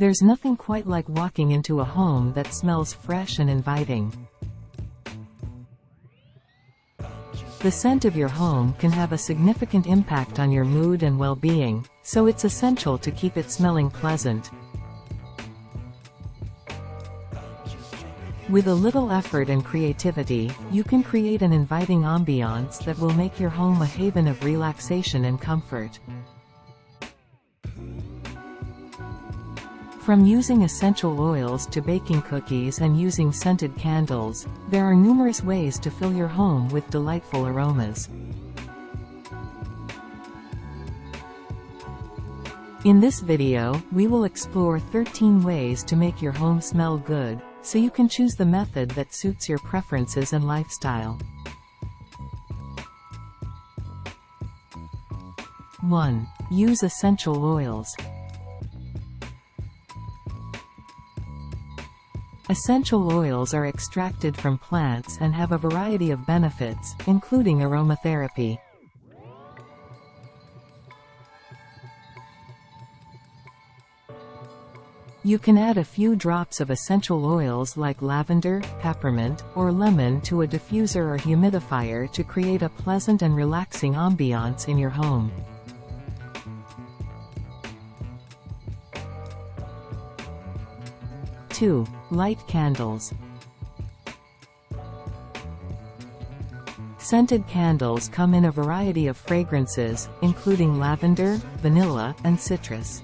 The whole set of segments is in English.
There's nothing quite like walking into a home that smells fresh and inviting. The scent of your home can have a significant impact on your mood and well-being, so it's essential to keep it smelling pleasant. With a little effort and creativity, you can create an inviting ambiance that will make your home a haven of relaxation and comfort. From using essential oils to baking cookies and using scented candles, there are numerous ways to fill your home with delightful aromas. In this video, we will explore 13 ways to make your home smell good, so you can choose the method that suits your preferences and lifestyle. 1. Use essential oils. Essential oils are extracted from plants and have a variety of benefits, including aromatherapy. You can add a few drops of essential oils like lavender, peppermint, or lemon to a diffuser or humidifier to create a pleasant and relaxing ambiance in your home. 2. Light candles. Scented candles come in a variety of fragrances, including lavender, vanilla, and citrus.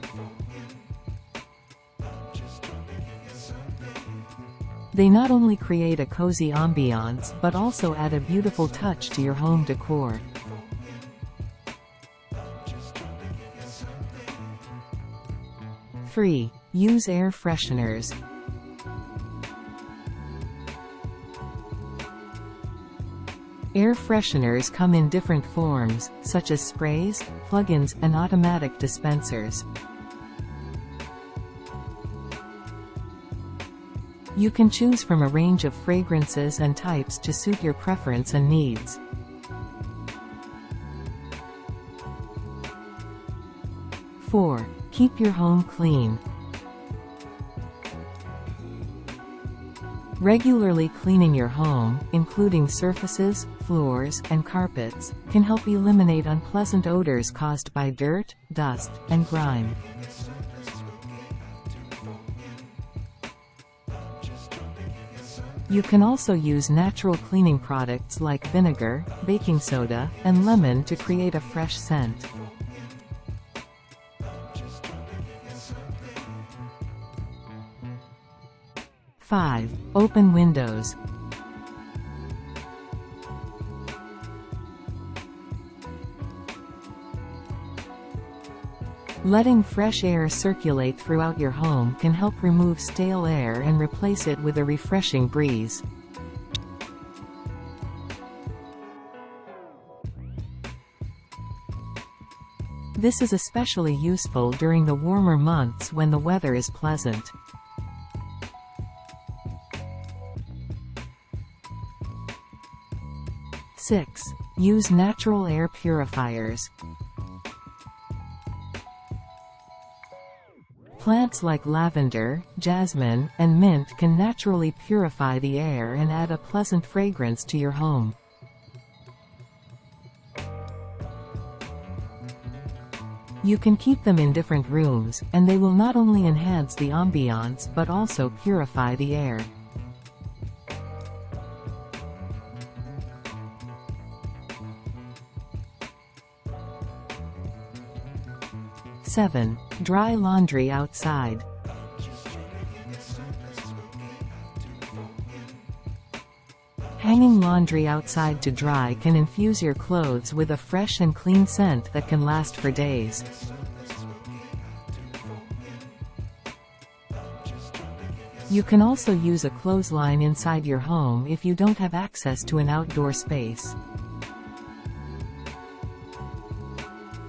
They not only create a cozy ambiance but also add a beautiful touch to your home decor. 3. Use air fresheners. Air fresheners come in different forms, such as sprays, plug-ins, and automatic dispensers. You can choose from a range of fragrances and types to suit your preference and needs. 4. Keep your home clean. Regularly cleaning your home, including surfaces, floors, and carpets, can help eliminate unpleasant odors caused by dirt, dust, and grime. You can also use natural cleaning products like vinegar, baking soda, and lemon to create a fresh scent. 5. Open windows. Letting fresh air circulate throughout your home can help remove stale air and replace it with a refreshing breeze. This is especially useful during the warmer months when the weather is pleasant. 6. Use natural air purifiers. Plants like lavender, jasmine, and mint can naturally purify the air and add a pleasant fragrance to your home. You can keep them in different rooms, and they will not only enhance the ambiance but also purify the air. 7. Dry laundry outside. Hanging laundry outside to dry can infuse your clothes with a fresh and clean scent that can last for days. You can also use a clothesline inside your home if you don't have access to an outdoor space.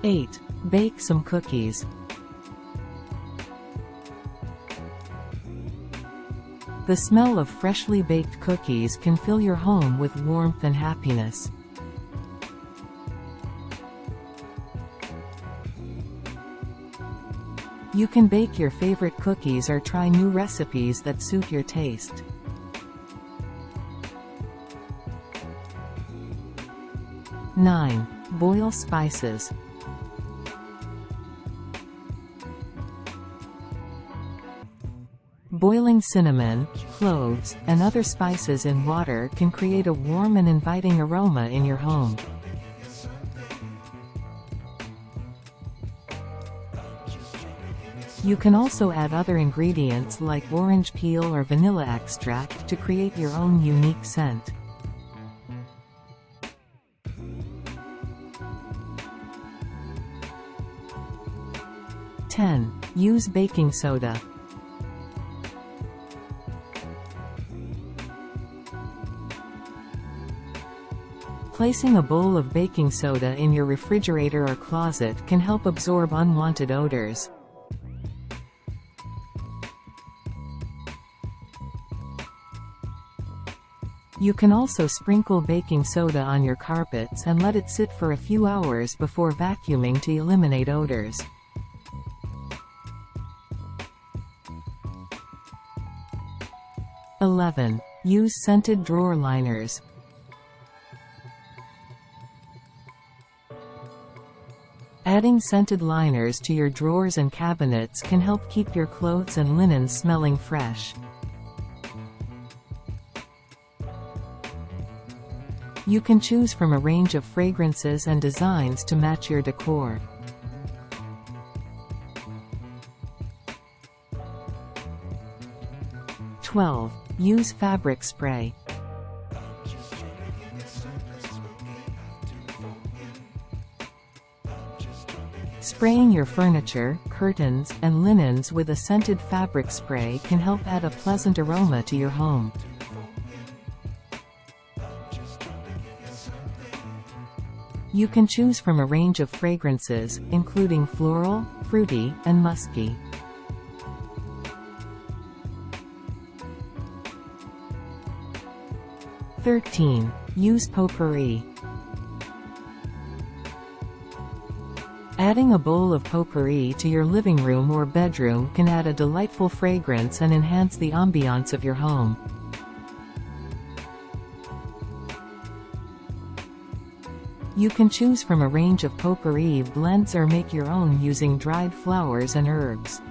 8. Bake some cookies. The smell of freshly baked cookies can fill your home with warmth and happiness. You can bake your favorite cookies or try new recipes that suit your taste. Nine. Boil spices. Boiling cinnamon, cloves, and other spices in water can create a warm and inviting aroma in your home. You can also add other ingredients like orange peel or vanilla extract to create your own unique scent. 10. Use baking soda. Placing a bowl of baking soda in your refrigerator or closet can help absorb unwanted odors. You can also sprinkle baking soda on your carpets and let it sit for a few hours before vacuuming to eliminate odors. 11. Use scented drawer liners. Adding scented liners to your drawers and cabinets can help keep your clothes and linens smelling fresh. You can choose from a range of fragrances and designs to match your decor. 12. Use fabric spray. Spraying your furniture, curtains, and linens with a scented fabric spray can help add a pleasant aroma to your home. You can choose from a range of fragrances, including floral, fruity, and musky. 13. Use potpourri. Adding a bowl of potpourri to your living room or bedroom can add a delightful fragrance and enhance the ambiance of your home. You can choose from a range of potpourri blends or make your own using dried flowers and herbs.